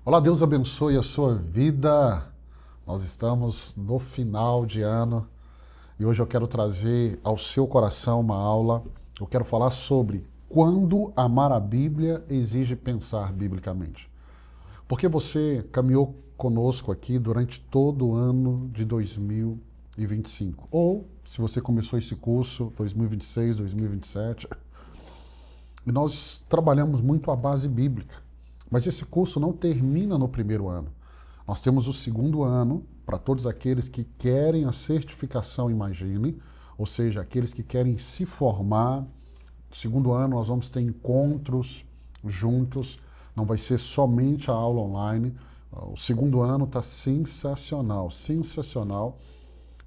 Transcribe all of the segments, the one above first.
Olá, Deus abençoe a sua vida. Nós estamos no final de ano e hoje eu quero trazer ao seu coração uma aula. Eu quero falar sobre quando amar a Bíblia exige pensar biblicamente. Porque você caminhou conosco aqui durante todo o ano de 2025. Ou, se você começou esse curso 2026, 2027, e nós trabalhamos muito a base bíblica. Mas esse curso não termina no primeiro ano. Nós temos o segundo ano para todos aqueles que querem a certificação Imagine, ou seja, aqueles que querem se formar. No segundo ano nós vamos ter encontros juntos, não vai ser somente a aula online. O segundo ano está sensacional, sensacional.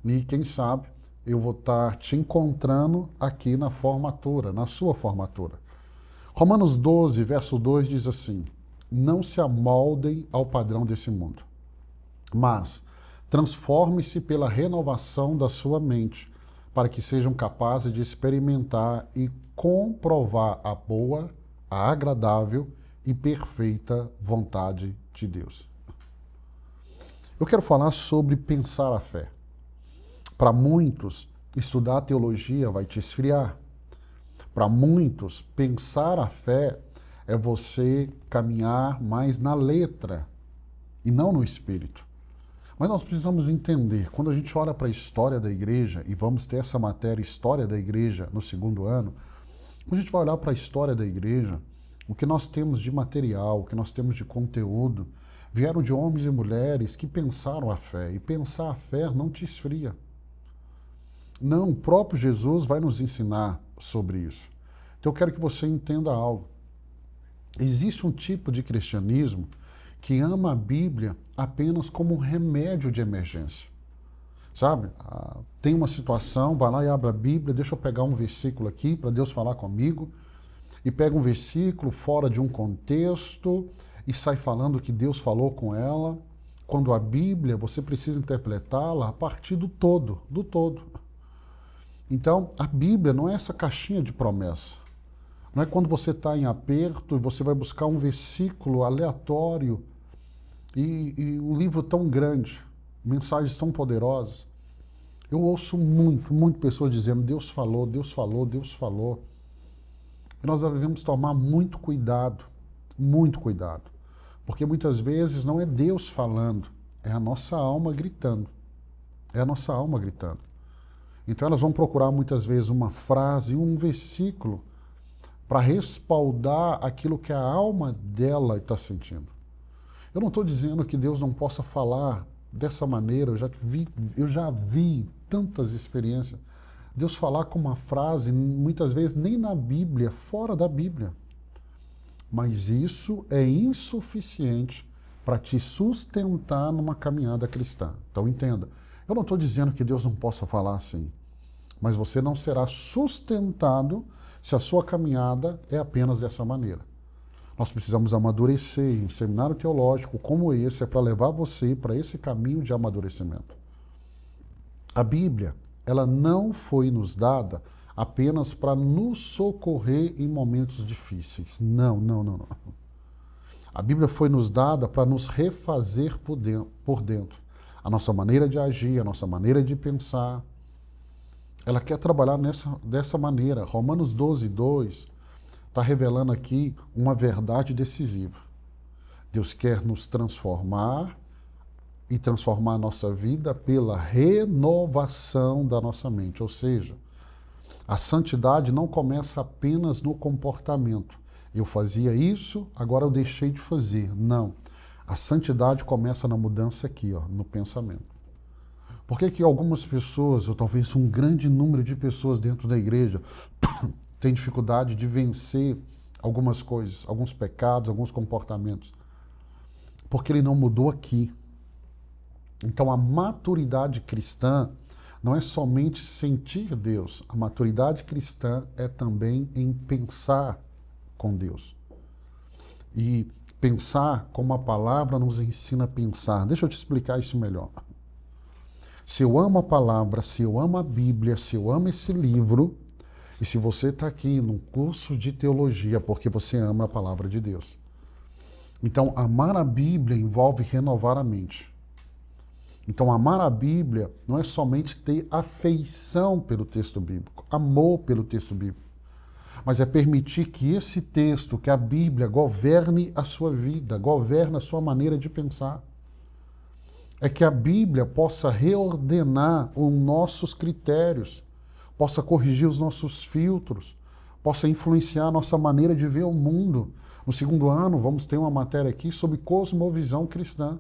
E quem sabe eu vou estar te encontrando aqui na formatura, na sua formatura. Romanos 12, verso 2 diz assim: não se amoldem ao padrão desse mundo, mas transforme-se pela renovação da sua mente, para que sejam capazes de experimentar e comprovar a boa, a agradável e perfeita vontade de Deus. Eu quero falar sobre pensar a fé. Para muitos, estudar teologia vai te esfriar. Para muitos, pensar a fé é você caminhar mais na letra e não no espírito. Mas nós precisamos entender, quando a gente olha para a história da igreja, e vamos ter essa matéria História da Igreja no segundo ano, quando a gente vai olhar para a história da igreja, o que nós temos de material, o que nós temos de conteúdo, vieram de homens e mulheres que pensaram a fé. E pensar a fé não te esfria. Não, o próprio Jesus vai nos ensinar sobre isso. Então eu quero que você entenda algo. Existe um tipo de cristianismo que ama a Bíblia apenas como um remédio de emergência. Sabe? Tem uma situação, vai lá e abre a Bíblia, deixa eu pegar um versículo aqui para Deus falar comigo, e pega um versículo fora de um contexto e sai falando que Deus falou com ela, quando a Bíblia você precisa interpretá-la a partir do todo, do todo. Então, a Bíblia não é essa caixinha de promessa. Não é quando você está em aperto e você vai buscar um versículo aleatório e um livro tão grande, mensagens tão poderosas. Eu ouço muito pessoas dizendo Deus falou, Deus falou, Deus falou. E nós devemos tomar muito cuidado, porque muitas vezes não é Deus falando, é a nossa alma gritando. É a nossa alma gritando. Então elas vão procurar muitas vezes uma frase, um versículo, para respaldar aquilo que a alma dela está sentindo. Eu não estou dizendo que Deus não possa falar dessa maneira, eu já vi tantas experiências. Deus falar com uma frase, muitas vezes nem na Bíblia, fora da Bíblia. Mas isso é insuficiente para te sustentar numa caminhada cristã. Então entenda, eu não estou dizendo que Deus não possa falar assim, mas você não será sustentado se a sua caminhada é apenas dessa maneira. Nós precisamos amadurecer, e um seminário teológico como esse é para levar você para esse caminho de amadurecimento. A Bíblia, ela não foi nos dada apenas para nos socorrer em momentos difíceis. Não. A Bíblia foi nos dada para nos refazer por dentro. A nossa maneira de agir, a nossa maneira de pensar, ela quer trabalhar dessa maneira. Romanos 12, 2 está revelando aqui uma verdade decisiva. Deus quer nos transformar e transformar a nossa vida pela renovação da nossa mente. Ou seja, a santidade não começa apenas no comportamento. Eu fazia isso, agora eu deixei de fazer. Não. A santidade começa na mudança aqui, no pensamento. Por que algumas pessoas, ou talvez um grande número de pessoas dentro da igreja, tem dificuldade de vencer algumas coisas, alguns pecados, alguns comportamentos? Porque ele não mudou aqui. Então a maturidade cristã não é somente sentir Deus. A maturidade cristã é também em pensar com Deus. E pensar como a palavra nos ensina a pensar. Deixa eu te explicar isso melhor. Se eu amo a palavra, se eu amo a Bíblia, se eu amo esse livro, e se você está aqui num curso de teologia porque você ama a palavra de Deus, Então, amar a Bíblia envolve renovar a mente. Então, amar a Bíblia não é somente ter afeição pelo texto bíblico, amor pelo texto bíblico, mas é permitir que esse texto, que a Bíblia, governe a sua vida, governe a sua maneira de pensar. É que a Bíblia possa reordenar os nossos critérios, possa corrigir os nossos filtros, possa influenciar a nossa maneira de ver o mundo. No segundo ano, vamos ter uma matéria aqui sobre cosmovisão cristã.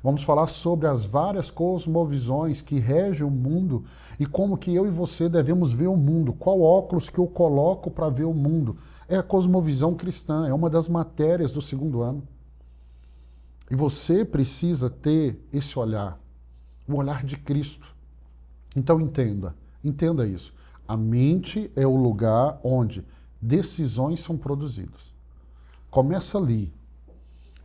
Vamos falar sobre as várias cosmovisões que regem o mundo e como que eu e você devemos ver o mundo. Qual óculos que eu coloco para ver o mundo? É a cosmovisão cristã, é uma das matérias do segundo ano. E você precisa ter esse olhar, o olhar de Cristo. Então entenda isso. A mente é o lugar onde decisões são produzidas. Começa ali.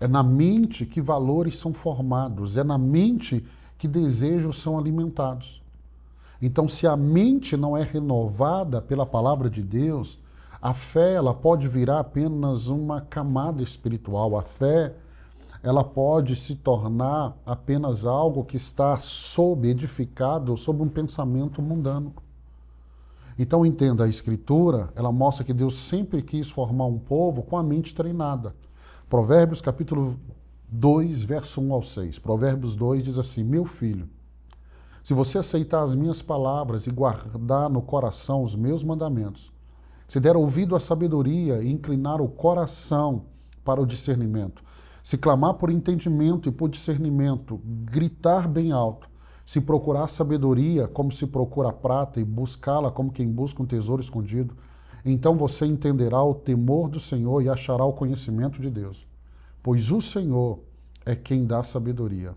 É na mente que valores são formados, é na mente que desejos são alimentados. Então, se a mente não é renovada pela palavra de Deus, a fé ela pode virar apenas uma camada espiritual. A fé ela pode se tornar apenas algo que está edificado sob um pensamento mundano. Então entenda, a Escritura, ela mostra que Deus sempre quis formar um povo com a mente treinada. Provérbios capítulo 2, verso 1 ao 6. Provérbios 2 diz assim: meu filho, se você aceitar as minhas palavras e guardar no coração os meus mandamentos, se der ouvido à sabedoria e inclinar o coração para o discernimento, se clamar por entendimento e por discernimento, gritar bem alto, se procurar sabedoria como se procura a prata e buscá-la como quem busca um tesouro escondido, então você entenderá o temor do Senhor e achará o conhecimento de Deus. Pois o Senhor é quem dá sabedoria.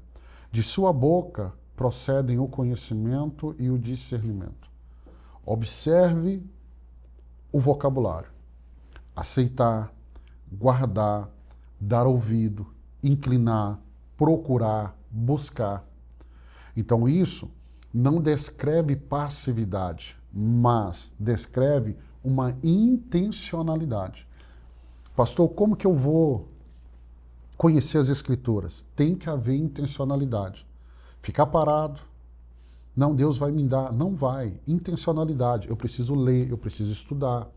De sua boca procedem o conhecimento e o discernimento. Observe o vocabulário. Aceitar, guardar, dar ouvido, inclinar, procurar, buscar. Então isso não descreve passividade, mas descreve uma intencionalidade. Pastor, como que eu vou conhecer as Escrituras? Tem que haver intencionalidade. Ficar parado, não, Deus vai me dar. Não vai. Intencionalidade. Eu preciso ler, eu preciso estudar,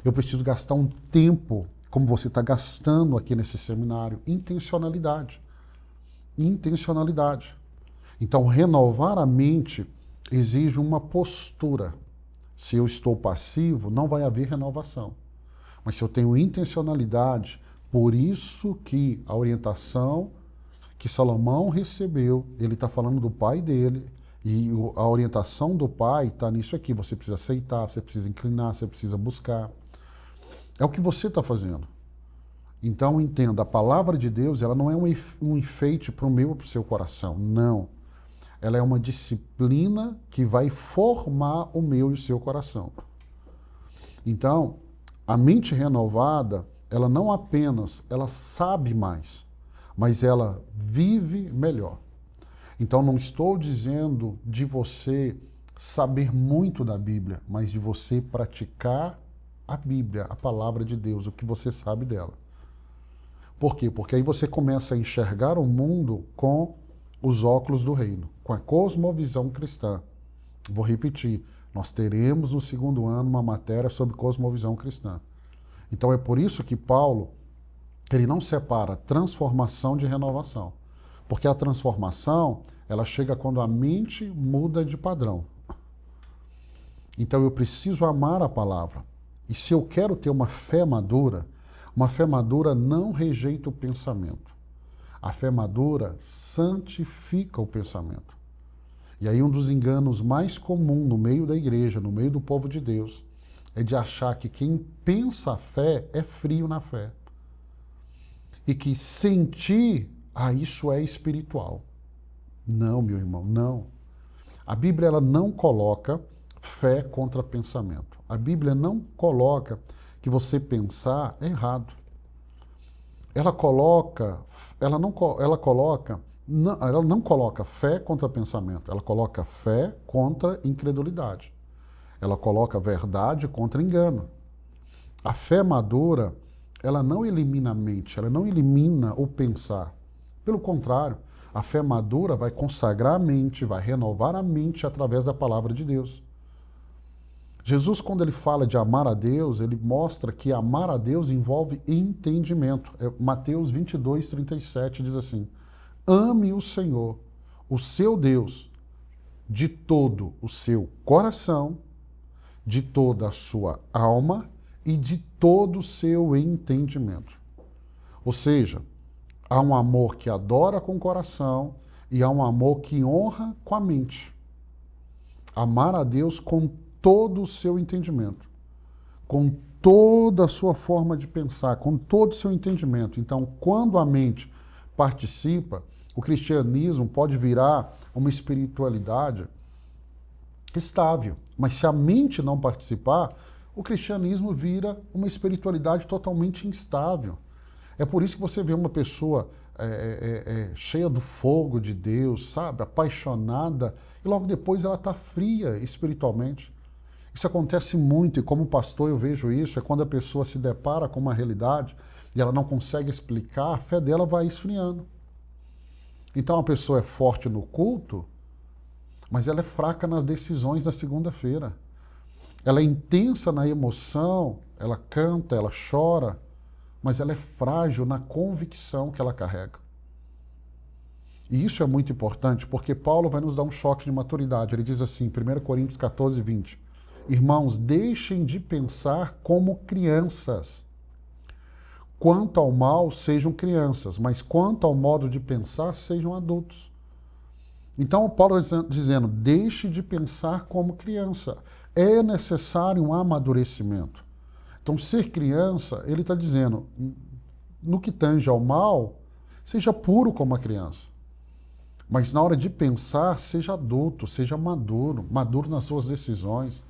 eu preciso gastar um tempo, como você está gastando aqui nesse seminário. Intencionalidade. Intencionalidade. Então, renovar a mente exige uma postura. Se eu estou passivo, não vai haver renovação. Mas se eu tenho intencionalidade, por isso que a orientação que Salomão recebeu, ele está falando do pai dele, e a orientação do pai está nisso aqui. Você precisa aceitar, você precisa inclinar, você precisa buscar. É o que você está fazendo. Então, entenda, a palavra de Deus ela não é um enfeite para o meu ou para o seu coração. Não. Ela é uma disciplina que vai formar o meu e o seu coração. Então, a mente renovada, ela não apenas, ela sabe mais, mas ela vive melhor. Então, não estou dizendo de você saber muito da Bíblia, mas de você praticar a Bíblia, a palavra de Deus, o que você sabe dela. Por quê? Porque aí você começa a enxergar o mundo com os óculos do reino, com a cosmovisão cristã. Vou repetir, nós teremos no segundo ano uma matéria sobre cosmovisão cristã. Então é por isso que Paulo, ele não separa transformação de renovação. Porque a transformação, ela chega quando a mente muda de padrão. Então eu preciso amar a palavra. E se eu quero ter uma fé madura não rejeita o pensamento. A fé madura santifica o pensamento. E aí um dos enganos mais comuns no meio da igreja, no meio do povo de Deus, é de achar que quem pensa a fé é frio na fé. E que sentir, isso é espiritual. Não, meu irmão, não. A Bíblia ela não coloca fé contra pensamento. A Bíblia não coloca que você pensar é errado. Ela não coloca fé contra pensamento, ela coloca fé contra incredulidade. Ela coloca verdade contra engano. A fé madura, ela não elimina a mente, ela não elimina o pensar. Pelo contrário, a fé madura vai consagrar a mente, vai renovar a mente através da palavra de Deus. Jesus, quando ele fala de amar a Deus, ele mostra que amar a Deus envolve entendimento. Mateus 22, 37 diz assim: ame o Senhor, o seu Deus, de todo o seu coração, de toda a sua alma e de todo o seu entendimento. Ou seja, há um amor que adora com o coração e há um amor que honra com a mente. Amar a Deus com todo o seu entendimento, com toda a sua forma de pensar, com todo o seu entendimento. Então, quando a mente participa, o cristianismo pode virar uma espiritualidade estável. Mas se a mente não participar, o cristianismo vira uma espiritualidade totalmente instável. É por isso que você vê uma pessoa cheia do fogo de Deus, sabe, apaixonada, e logo depois ela está fria espiritualmente. Isso acontece muito, e como pastor eu vejo isso, é quando a pessoa se depara com uma realidade e ela não consegue explicar, a fé dela vai esfriando. Então a pessoa é forte no culto, mas ela é fraca nas decisões na segunda-feira. Ela é intensa na emoção, ela canta, ela chora, mas ela é frágil na convicção que ela carrega. E isso é muito importante, porque Paulo vai nos dar um choque de maturidade. Ele diz assim, 1 Coríntios 14, 20, irmãos, deixem de pensar como crianças. Quanto ao mal, sejam crianças, mas quanto ao modo de pensar, sejam adultos. Então, Paulo está dizendo, deixe de pensar como criança. É necessário um amadurecimento. Então, ser criança, ele está dizendo, no que tange ao mal, seja puro como a criança. Mas na hora de pensar, seja adulto, seja maduro, maduro nas suas decisões.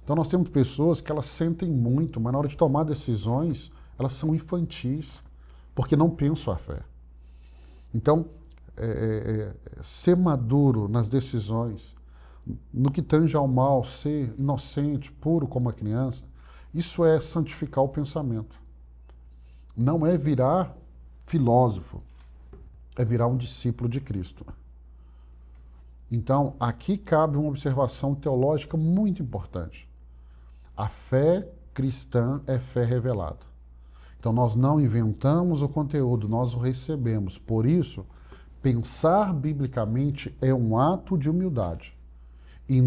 Então, nós temos pessoas que elas sentem muito, mas na hora de tomar decisões, elas são infantis, porque não pensam a fé. Então, ser maduro nas decisões, no que tange ao mal, ser inocente, puro como a criança, isso é santificar o pensamento. Não é virar filósofo, é virar um discípulo de Cristo. Então, aqui cabe uma observação teológica muito importante. A fé cristã é fé revelada. Então, nós não inventamos o conteúdo, nós o recebemos. Por isso, pensar biblicamente é um ato de humildade. E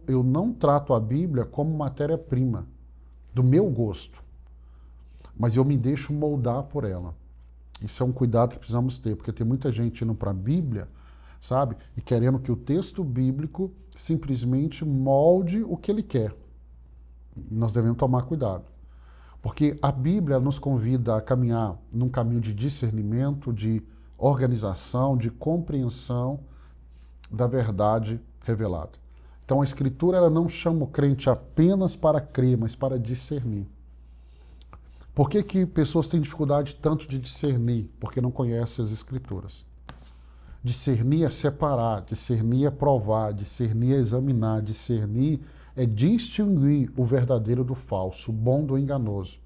eu não trato a Bíblia como matéria-prima do meu gosto, mas eu me deixo moldar por ela. Isso é um cuidado que precisamos ter, porque tem muita gente indo para a Bíblia, sabe, e querendo que o texto bíblico simplesmente molde o que ele quer. E nós devemos tomar cuidado. Porque a Bíblia nos convida a caminhar num caminho de discernimento, de organização, de compreensão da verdade revelada. Então a Escritura ela não chama o crente apenas para crer, mas para discernir. Por que pessoas têm dificuldade tanto de discernir? Porque não conhecem as Escrituras. Discernir é separar, discernir é provar, discernir é examinar, discernir é distinguir o verdadeiro do falso, o bom do enganoso,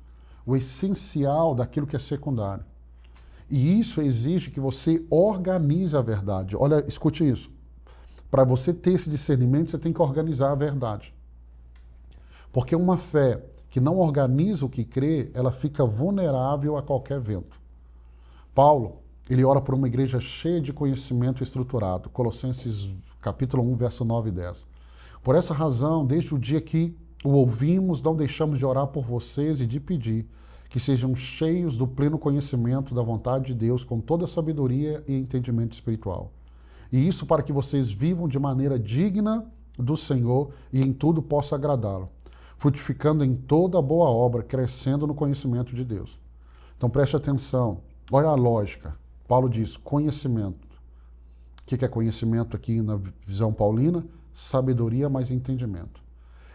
o essencial daquilo que é secundário. E isso exige que você organize a verdade. Olha, escute isso. Para você ter esse discernimento, você tem que organizar a verdade. Porque uma fé que não organiza o que crê, ela fica vulnerável a qualquer vento. Paulo, ele ora por uma igreja cheia de conhecimento estruturado. Colossenses capítulo 1, verso 9 e 10. Por essa razão, desde o dia que o ouvimos, não deixamos de orar por vocês e de pedir que sejam cheios do pleno conhecimento da vontade de Deus, com toda a sabedoria e entendimento espiritual. E isso para que vocês vivam de maneira digna do Senhor e em tudo possa agradá-lo, frutificando em toda boa obra, crescendo no conhecimento de Deus. Então preste atenção, olha a lógica. Paulo diz conhecimento. O que é conhecimento aqui na visão paulina? Sabedoria mais entendimento.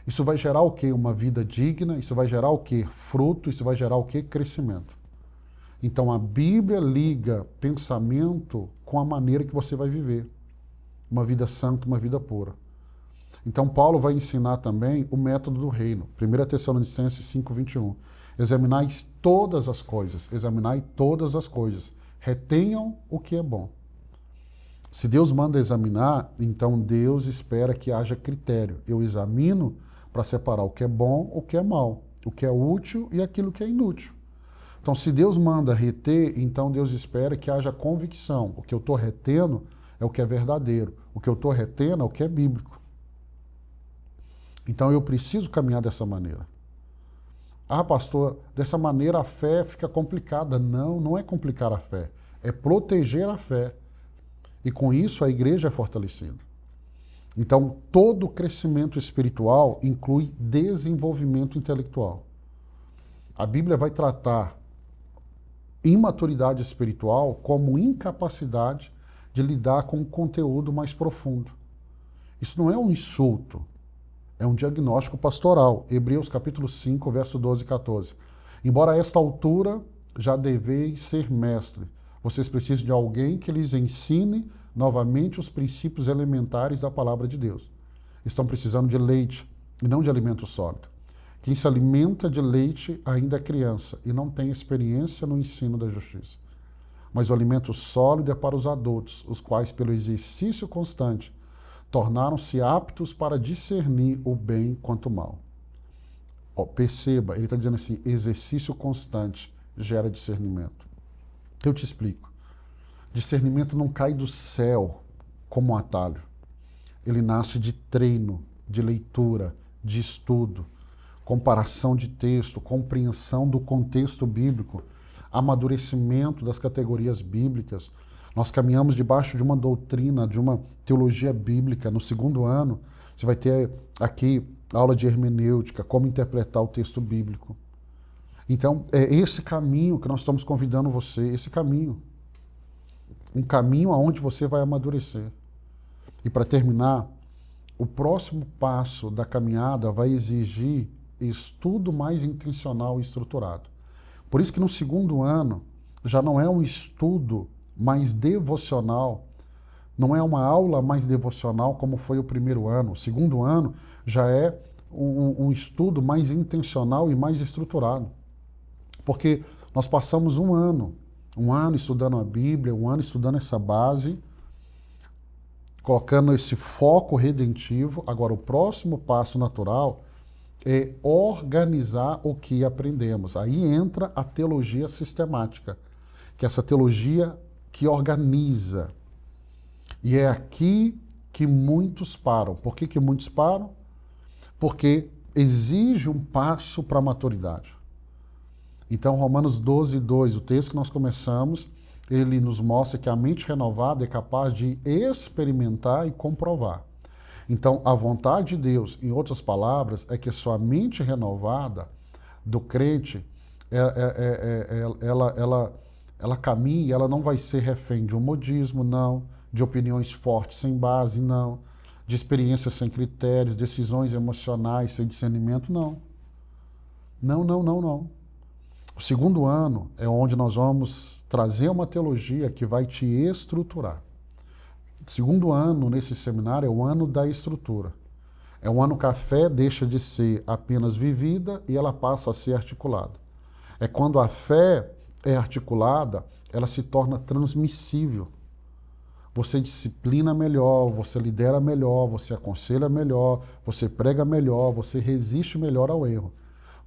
Isso vai gerar o quê? Uma vida digna, isso vai gerar o quê? Fruto, isso vai gerar o quê? Crescimento. Então a Bíblia liga pensamento com a maneira que você vai viver. Uma vida santa, uma vida pura. Então Paulo vai ensinar também o método do reino. 1 Tessalonicenses 5:21. examinais todas as coisas, examinai todas as coisas, retenham o que é bom. Se Deus manda examinar, então Deus espera que haja critério. Eu examino para separar o que é bom, o que é mal, o que é útil e aquilo que é inútil. Então, se Deus manda reter, então Deus espera que haja convicção. O que eu estou retendo é o que é verdadeiro. O que eu estou retendo é o que é bíblico. Então, eu preciso caminhar dessa maneira. Ah, pastor, dessa maneira a fé fica complicada. Não, não é complicar a fé. É proteger a fé. E com isso a igreja é fortalecida. Então, todo crescimento espiritual inclui desenvolvimento intelectual. A Bíblia vai tratar imaturidade espiritual como incapacidade de lidar com um conteúdo mais profundo. Isso não é um insulto, é um diagnóstico pastoral. Hebreus capítulo 5, verso 12 e 14. Embora a esta altura já deveis ser mestre, vocês precisam de alguém que lhes ensine novamente os princípios elementares da palavra de Deus. Estão precisando de leite e não de alimento sólido. Quem se alimenta de leite ainda é criança e não tem experiência no ensino da justiça. Mas o alimento sólido é para os adultos, os quais, pelo exercício constante, tornaram-se aptos para discernir o bem quanto o mal. Perceba, ele está dizendo assim, exercício constante gera discernimento. Eu te explico. Discernimento não cai do céu como um atalho. Ele nasce de treino, de leitura, de estudo, comparação de texto, compreensão do contexto bíblico, amadurecimento das categorias bíblicas. Nós caminhamos debaixo de uma doutrina, de uma teologia bíblica. No segundo ano, você vai ter aqui aula de hermenêutica, como interpretar o texto bíblico. Então, é esse caminho que nós estamos convidando você, esse caminho. Um caminho aonde você vai amadurecer. E para terminar, o próximo passo da caminhada vai exigir estudo mais intencional e estruturado. Por isso que no segundo ano já não é um estudo mais devocional, não é uma aula mais devocional como foi o primeiro ano. O segundo ano já é um estudo mais intencional e mais estruturado. Porque nós passamos um ano estudando a Bíblia, um ano estudando essa base, colocando esse foco redentivo. Agora, o próximo passo natural é organizar o que aprendemos. Aí entra a teologia sistemática, que é essa teologia que organiza. E é aqui que muitos param. Por que muitos param? Porque exige um passo para a maturidade. Então, Romanos 12, 2, o texto que nós começamos, ele nos mostra que a mente renovada é capaz de experimentar e comprovar. Então, a vontade de Deus, em outras palavras, é que sua mente renovada do crente, ela caminhe, ela não vai ser refém de um modismo, não, de opiniões fortes sem base, não, de experiências sem critérios, decisões emocionais sem discernimento, não. Não. O segundo ano é onde nós vamos trazer uma teologia que vai te estruturar. O segundo ano nesse seminário é o ano da estrutura. É um ano que a fé deixa de ser apenas vivida e ela passa a ser articulada. É quando a fé é articulada, ela se torna transmissível. Você disciplina melhor, você lidera melhor, você aconselha melhor, você prega melhor, você resiste melhor ao erro.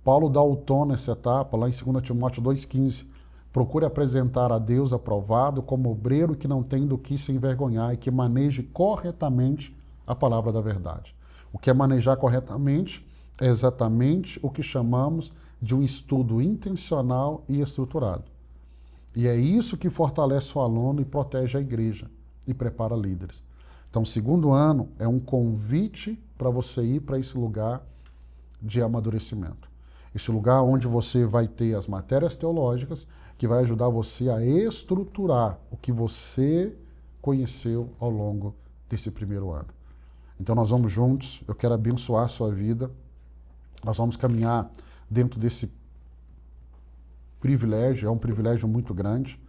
Paulo dá o tom nessa etapa, lá em 2 Timóteo 2,15. Procure apresentar a Deus aprovado como obreiro que não tem do que se envergonhar e que maneje corretamente a palavra da verdade. O que é manejar corretamente é exatamente o que chamamos de um estudo intencional e estruturado. E é isso que fortalece o aluno e protege a igreja e prepara líderes. Então, o segundo ano é um convite para você ir para esse lugar de amadurecimento. Esse lugar onde você vai ter as matérias teológicas que vai ajudar você a estruturar o que você conheceu ao longo desse primeiro ano. Então nós vamos juntos, eu quero abençoar a sua vida, nós vamos caminhar dentro desse privilégio, é um privilégio muito grande,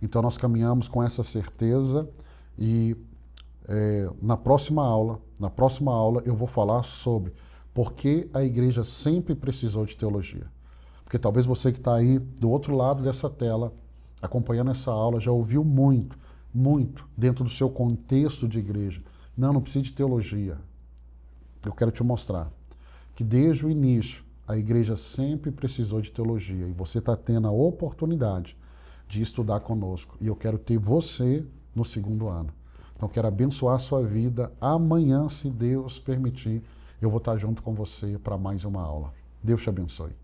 então nós caminhamos com essa certeza e na próxima aula eu vou falar sobre por que a igreja sempre precisou de teologia. Porque talvez você que está aí do outro lado dessa tela, acompanhando essa aula, já ouviu muito, muito dentro do seu contexto de igreja. Não precisa de teologia. Eu quero te mostrar que desde o início a igreja sempre precisou de teologia e você está tendo a oportunidade de estudar conosco. E eu quero ter você no segundo ano. Então quero abençoar a sua vida. Amanhã, se Deus permitir, eu vou estar junto com você para mais uma aula. Deus te abençoe.